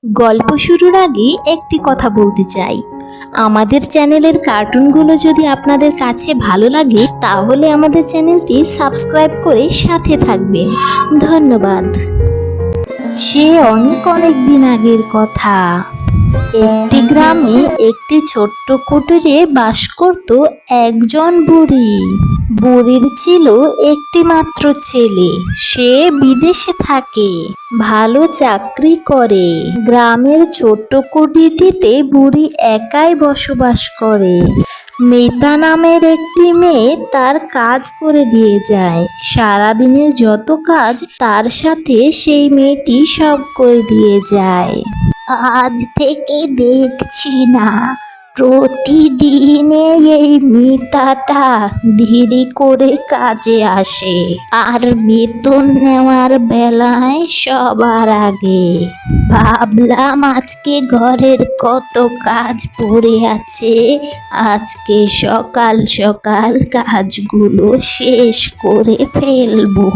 গল্প শুরুর আগে একটি কথা বলতে চাই। আমাদের চ্যানেলের কার্টুনগুলো যদি আপনাদের কাছে ভালো লাগে তাহলে আমাদের চ্যানেলটি সাবস্ক্রাইব করে সাথে থাকবেন। ধন্যবাদ। সে অনেক অনেক দিন আগের কথা। একটি গ্রামে একটি ছোট্ট কুটিরে বাস করত একজন বুড়ি। বুড়ির ছিল একটি মাত্র ছেলে। সে বিদেশে থাকে, ভালো চাকরি করে। গ্রামের ছোট্ট কুটিরটিতে বুড়ি একাই বসবাস করে। মিতা নামের একটি মেয়ে তার কাজ করে দিয়ে যায়। সারাদিনের যত কাজ তার সাথে সেই মেয়েটি সব করে দিয়ে যায়। আজ থেকে দেখছি না, প্রতিদিনে এই মিতাটা দেরি করে কাজে আসে আর বেতন নেওয়ার বেলায় সবার আগে। ভাবলাম আজকে ঘরের কত কাজ পড়ে আছে, আজকে সকাল সকাল কাজগুলো শেষ করে ফেলবো।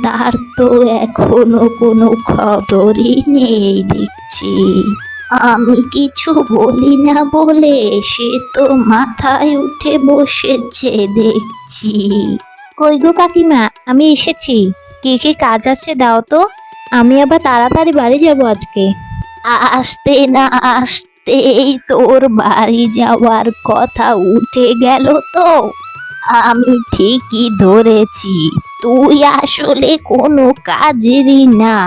তার তো এখনো কোনো খবরই নেই দেখছি। আমি কিছু বলি না বলে সে তো মাথায় উঠে বসেছে দেখছি। কই গো কাকিমা, আমি এসেছি। কি কি কাজ আছে দাও তো, আমি আবার তাড়াতাড়ি বাড়ি যাব আজকে। আসতে না আসতেই তোর বাড়ি যাওয়ার কথা উঠে গেল তো। আমি ঠিকই ধরেছি, তুই আসলে কোনো কাজেরই না।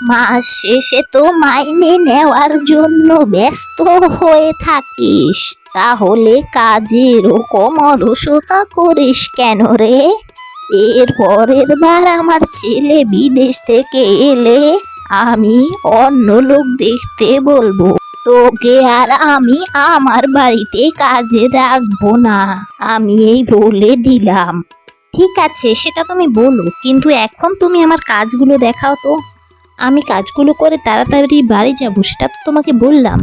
মাস শেষে তো মাইনে নেওয়ার জন্য ব্যস্ত হয়ে থাকিস, তাহলে কাজে এরকম অলসতা করিস কেন রে? এর পরের বার আমার ছেলে বিদেশ থেকে এলে আমি অন্য লোক দেখতে বলবো। তোকে আর আমি আমার বাড়িতে কাজে রাখবো না, আমি এই বলে দিলাম। ঠিক আছে, সেটা তুমি বলো, কিন্তু এখন তুমি আমার কাজগুলো দেখাও তো। আমি কাজগুলো করে তাড়াতাড়ি বাড়ি যাব, সেটা তো তোমাকে বললাম।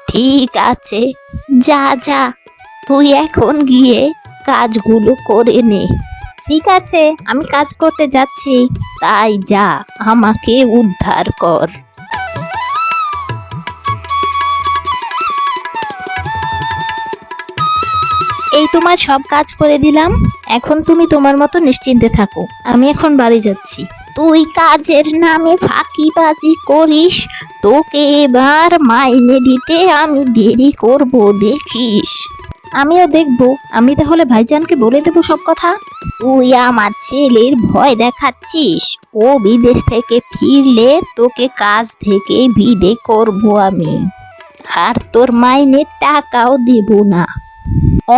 ঠিক আছে, যা যা, তুই এখন গিয়ে কাজগুলো করে নে। ঠিক আছে, আমি কাজ করতে যাচ্ছি। তাই যা, আমাকে উদ্ধার কর। এই তোমার সব কাজ করে দিলাম, এখন তুমি তোমার মতো নিশ্চিন্তে থাকো। আমি এখন বাড়ি যাচ্ছি। তুই কাজের নামে ফাঁকিবাজি করিস, তোকে এবার মাইনে দিতে আমি দেরি করব দেখিস। আমিও দেখবো। আমি তাহলে ভাইজানকে বলে দেবো সব কথা। তুই আমার ছেলের ভয় দেখাচ্ছিস, ও বিদেশ থেকে ফিরলে তোকে কাজ থেকে বিদে করব আমি, আর তোর মাইনের টাকাও দেব না।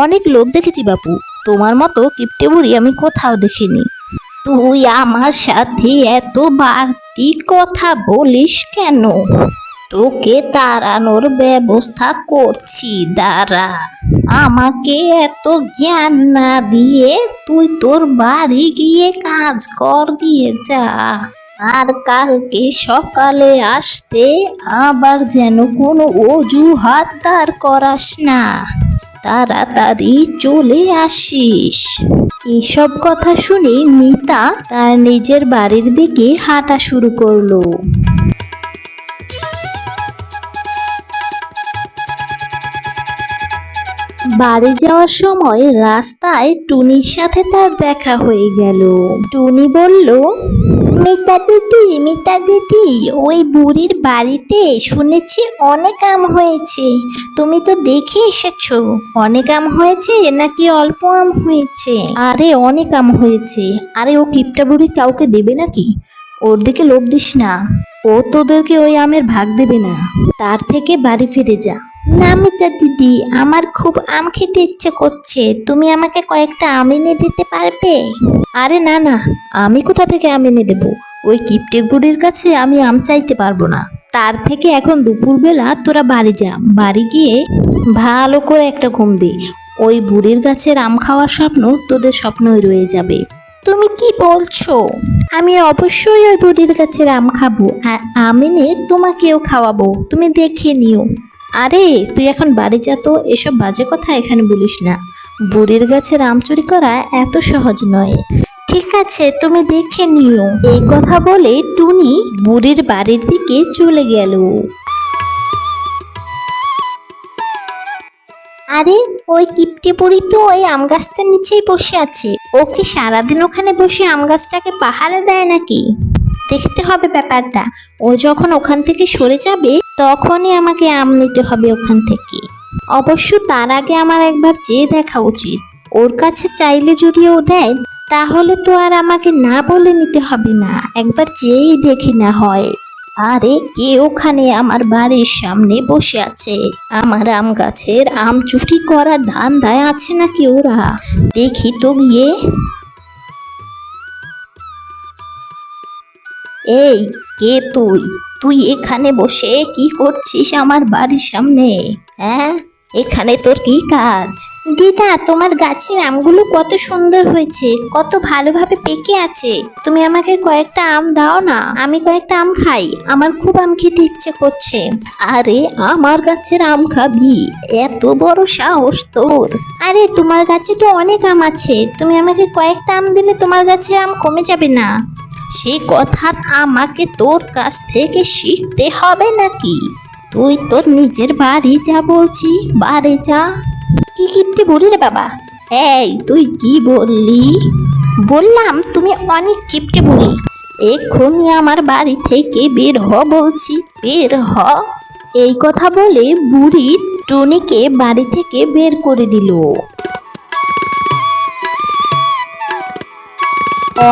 অনেক লোক দেখেছি বাপু, তোমার মতো কিপটে বুড়ি আমি কোথাও দেখিনি। তুই আমার সাথে এত বাড়তি কথা বলিস কেন? তোকে তাড়ানোর ব্যবস্থা করছি, দাঁড়া। আমাকে এত জ্ঞান না দিয়ে তুই তোর বাড়ি গিয়ে কাজ কর, দিয়ে যা। আর কালকে সকালে আসতে আবার যেন কোনো অজুহাত দাঁড় করাস না, তাড়াতাড়ি চলে আসিস। এসব কথা শুনে মিতা তার নিজের বাড়ির দিকে হাঁটা শুরু করলো। বাড়ি যাওয়ার সময় রাস্তায় টুনির সাথে তার দেখা হয়ে গেল। টুনি বলল, মিতা দিদি, ওই বুড়ির বাড়িতে শুনেছি অনেক আম হয়েছে। তুমি তো দেখে এসেছো, অনেক আম হয়েছে নাকি অল্প আম হয়েছে? আরে অনেক আম হয়েছে। আরে ও কিপটা বুড়ি কাউকে দেবে নাকি? ওর দিকে লোভ দিস না, ও তোদেরকে ওই আমের ভাগ দেবে না। তার থেকে বাড়ি ফিরে যা। না মিতা দিদি, আমার খুব আম খেতে ইচ্ছে করছে, তুমি আমাকে কয়েকটা আম এনে দিতে পারবে? আরে না না, আমি কোথা থেকে আম এনে দেবো? ওই কিপটে বুড়ির কাছে আমি আম চাইতে পারবো না। তার থেকে এখন দুপুরবেলা তোরা বাড়ি যা, বাড়ি গিয়ে ভালো করে একটা ঘুম দে। ওই বুড়ির গাছের আম খাওয়ার স্বপ্ন তোদের স্বপ্নই রয়ে যাবে। তুমি কি বলছো? আমি অবশ্যই ওই বুড়ির গাছের আম খাবো, আর আম এনে তোমাকেও খাওয়াবো, তুমি দেখে নিও। আরে তুই এখন বাড়ি যা তো, এসব বাজে কথা এখানে বলিস না। বুড়ির গাছের আম চুরি করা এত সহজ নয়। ঠিক আছে, তুমি দেখে নিও। এই কথা বলে টুনি বুড়ির বাড়ির দিকে চলে গেল। আরে, ওই কিপটে বুড়ি তো ওই আম গাছটার নিচেই বসে আছে। ও কি সারাদিন ওখানে বসে আম গাছটাকে পাহারা দেয় নাকি? দেখতে হবে ব্যাপারটা। ও যখন ওখান থেকে সরে যাবে তখনই আমাকে আম নিতে হবে ওখান থেকে। অবশ্য তার আগে আমার একবার চেয়ে দেখা উচিত। ওর কাছে চাইলে যদি ও দেয় তাহলে তো আর আমাকে না বলে নিতে হবে না, একবার চেয়েই দেখি না হয়। আরে, কে ওখানে আমার বাড়ির সামনে বসে আছে? আমার আম গাছের আম চুরি করার ধান্দায় আছে নাকি ওরা? দেখি তো গিয়ে। এই, কে তুই? তুই এখানে বসে কি করছিস আমার বাড়ির সামনে? হ্যাঁ, এখানে তোর কি কাজ? দিদা, তোমার গাছের আমগুলো কত সুন্দর হয়েছে, কত ভালোভাবে পেকে আছে। তুমি আমাকে কয়েকটা আম দাও না, আমি কয়েকটা আম খাই। আমার খুব আম খেতে ইচ্ছে করছে। আরে, আমার গাছের আম খাবি? এত বড় সাহস তোর! আরে, তোমার গাছে তো অনেক আম আছে, তুমি আমাকে কয়েকটা আম দিলে তোমার গাছে আম কমে যাবে না? সে কথা আমাকে তোর কাছ থেকে শিখতে হবে নাকি? তুই তোর নিজের বাড়ি যা বলছি, বাড়ি যা। কি কিপটে বলি রে বাবা? এই, তুই কি বললি? বললাম তুমি অনেক কিপটে বলি। এক্ষুনি আমার বাড়ি থেকে বের হ বলছি, বের হ। এই কথা বলে বুড়ি টুনিকে বাড়ি থেকে বের করে দিল।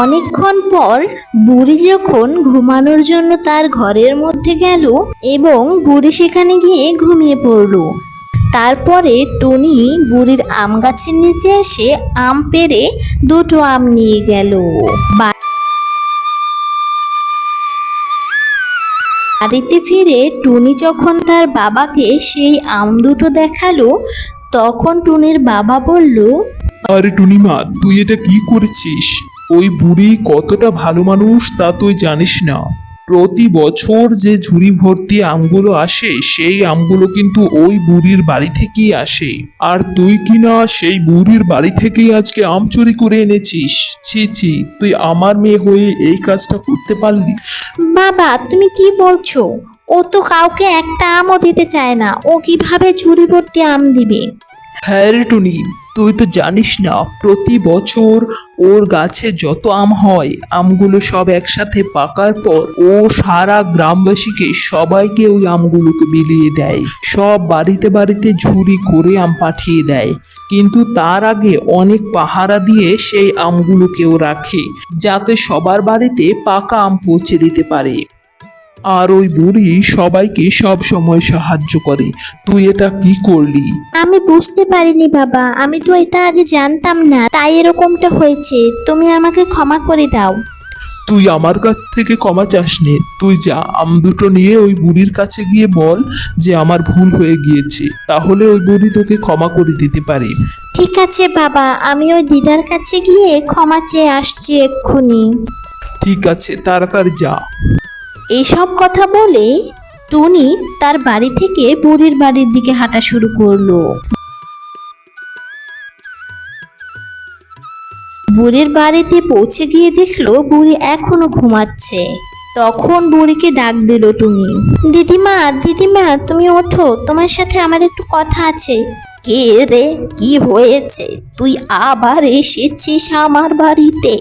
অনেকক্ষণ পর বুড়ি যখন ঘুমানোর জন্য তার ঘরের মধ্যে গেল এবং বুড়ি সেখানে গিয়ে ঘুমিয়ে পড়ল। তারপরে টুনি বুড়ির আম গাছের নিচে এসে আম পেড়ে দুটো আম নিয়ে গেল। বাড়িতে ফিরে টুনি যখন তার বাবাকে সেই আম দুটো দেখালো তখন টুনির বাবা বলল, আরে টুনিমা, তুই এটা কি করেছিস? ওই বুড়ি কতটা ভালো মানুষ তা তুই জানিস না। প্রতি বছর যে ঝুড়ি ভর্তি আমগুলো আসে সেই আমগুলো কিন্তু ওই বুড়ির বাড়ি থেকেই আসে, আর তুই কিনা সেই বুড়ির বাড়ি থেকেই আজকে আম চুরি করে এনেছিস। ছি ছি, তুই আমার মেয়ে হয়ে এই কাজটা করতে পারলি? বাবা, তুমি কি বলছো? ও তো কাউকে একটা আমও দিতে চায় না, ও কিভাবে ঝুড়ি ভর্তি আম দিবে? হ্যাঁ রে টুনি, তুই তো জানিস না প্রতি বছর ওর গাছে যত আম হয় আমগুলো সব একসাথে পাকার পর ও সারা গ্রামবাসীকে সবাইকে ওই আমগুলোকে বিলিয়ে দেয়, সব বাড়িতে বাড়িতে ঝুড়ি করে আম পাঠিয়ে দেয়। কিন্তু তার আগে অনেক পাহারা দিয়ে সেই আমগুলোকেও রাখে যাতে সবার বাড়িতে পাকা আম পৌঁছে দিতে পারে। আর ওই বুড়ি সবাইকে সব সময় সাহায্য করে। তুই এটা কি করলি? আমি বুঝতে পারিনি বাবা, আমি তো এটা আগে জানতাম না, তাই এরকমটা হয়েছে। তুমি আমাকে ক্ষমা করে দাও। তুই আমার কাছ থেকে ক্ষমা চাসনি। তুই যা, আম দুটো নিয়ে ওই বুড়ির কাছে গিয়ে বল যে আমার ভুল হয়ে গিয়েছে, তাহলে ওই বুড়ি তোকে ক্ষমা করে দিতে পারে। ঠিক আছে বাবা, আমি ওই দিদার কাছে গিয়ে ক্ষমা চেয়ে আসছি এক্ষুনি। ঠিক আছে, তাড়াতাড়ি যা। এইসব কথা বলে টুনি তার বাড়ি থেকে বুড়ির বাড়ির দিকে হাঁটা শুরু করলো। বুড়ির বাড়িতে পৌঁছে গিয়ে দেখলো বুড়ি এখনো ঘুমাচ্ছে। তখন বুড়িকে ডাক দিল টুনি। দিদিমা, দিদিমা, তুমি ওঠো, তোমার সাথে আমার একটু কথা আছে। কে রে, কি হয়েছে? তুই আবার এসেছিস আমার বাড়িতে?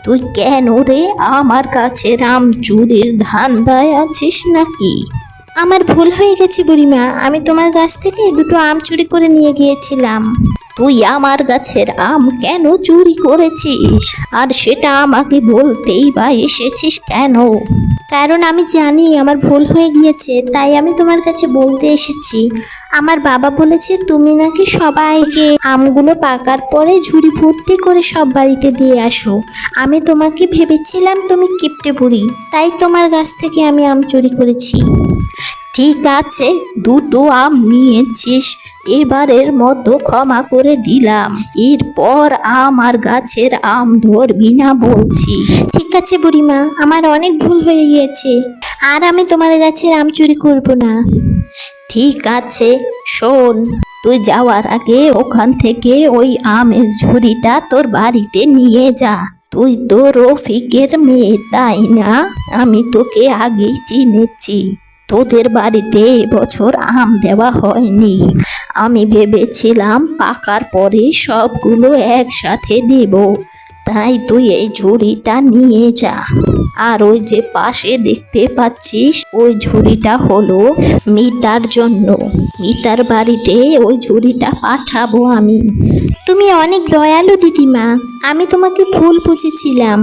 তুই কেন রে আমার কাছে আম চুরির ধান্দায় আছিস নাকি? আমার ভুল হয়ে গেছে বুড়িমা, আমি তোমার গাছ থেকে দুটো আম চুরি করে নিয়ে গিয়েছিলাম। তুই আমার গাছের আম কেন চুরি করেছিস? আর সেটা আমাকে বলতেই বা এসেছিস কেন? কারণ আমি জানি আমার ভুল হয়ে গিয়েছে, তাই আমি তোমার কাছে বলতে এসেছি। আমার বাবা বলেছে তুমি নাকি সবাইকে আমগুলো পাকার পরে ঝুড়ি ভর্তি করে সব বাড়িতে দিয়ে আসো। আমি তোমাকে ভেবেছিলাম তুমি কিপটে বুড়ি, তাই তোমার গাছ থেকে আমি আম চুরি করেছি। ঠিক আছে, দুটো আম নিয়েছিস, এবারের মতো ক্ষমা করে দিলাম। এরপর আমার গাছের আম ধরবি না বলছি। ঠিক আছে বুড়িমা, আমার অনেক ভুল হয়ে গিয়েছে, আর আমি তোমার গাছের আম চুরি করব না। ঠিক আছে, শোন, তুই যাওয়ার আগে ওখান থেকে ওই আমের ঝুড়িটা তোর বাড়িতে নিয়ে যা। তুই তো রফিকের মেয়ে তাই না? আমি তোকে আগেই চিনেছি। তোদের বাড়িতে এবছর আম দেওয়া হয়নি। আমি ভেবেছিলাম পাকার পরে সবগুলো একসাথে দেব, তাই তুই এই ঝুড়িটা নিয়ে যা। আর ওই যে পাশে দেখতে পাচ্ছিস ওই ঝুড়িটা হলো মিতার জন্য। মিতার বাড়িতে ওই ঝুড়িটা পাঠাবো আমি। তুমি অনেক দয়ালু দিদিমা, আমি তোমাকে ভুল বুঝেছিলাম।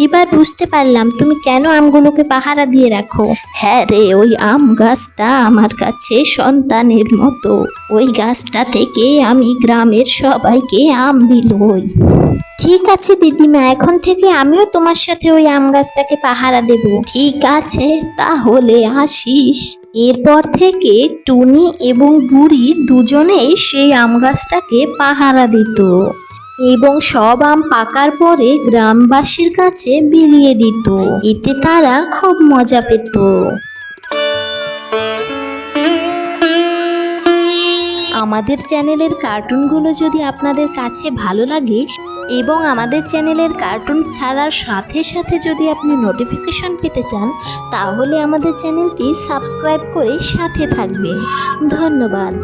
এবার বুঝতে পারলাম তুমি কেন আমগুলোকে পাহারা দিয়ে রাখো। হ্যাঁ রে, ওই আম গাছটা আমার কাছে সন্তানের মতো। ওই গাছটা থেকে আমি গ্রামের সবাইকে আম বিলোই। ঠিক আছে দিদিমা, এখন থেকে আমিও তোমার সাথে ওই আম গাছটাকে পাহারা দেব। ঠিক আছে, তাহলে আসিস। এরপর থেকে টুনি এবং বুড়ি দুজনেই সেই আম গাছটাকে পাহারা দিত এবং সব আম পাকার পরে গ্রামবাসীর কাছে বিলিয়ে দিত। এতে তারা খুব মজা পেত। আমাদের চ্যানেলের কার্টুনগুলো যদি আপনাদের কাছে ভালো লাগে এবং আমাদের চ্যানেলের কার্টুন ছাড়ার সাথে সাথে যদি আপনি নোটিফিকেশন পেতে চান, তাহলে আমাদের চ্যানেলটি সাবস্ক্রাইব করে সাথে থাকবেন। ধন্যবাদ।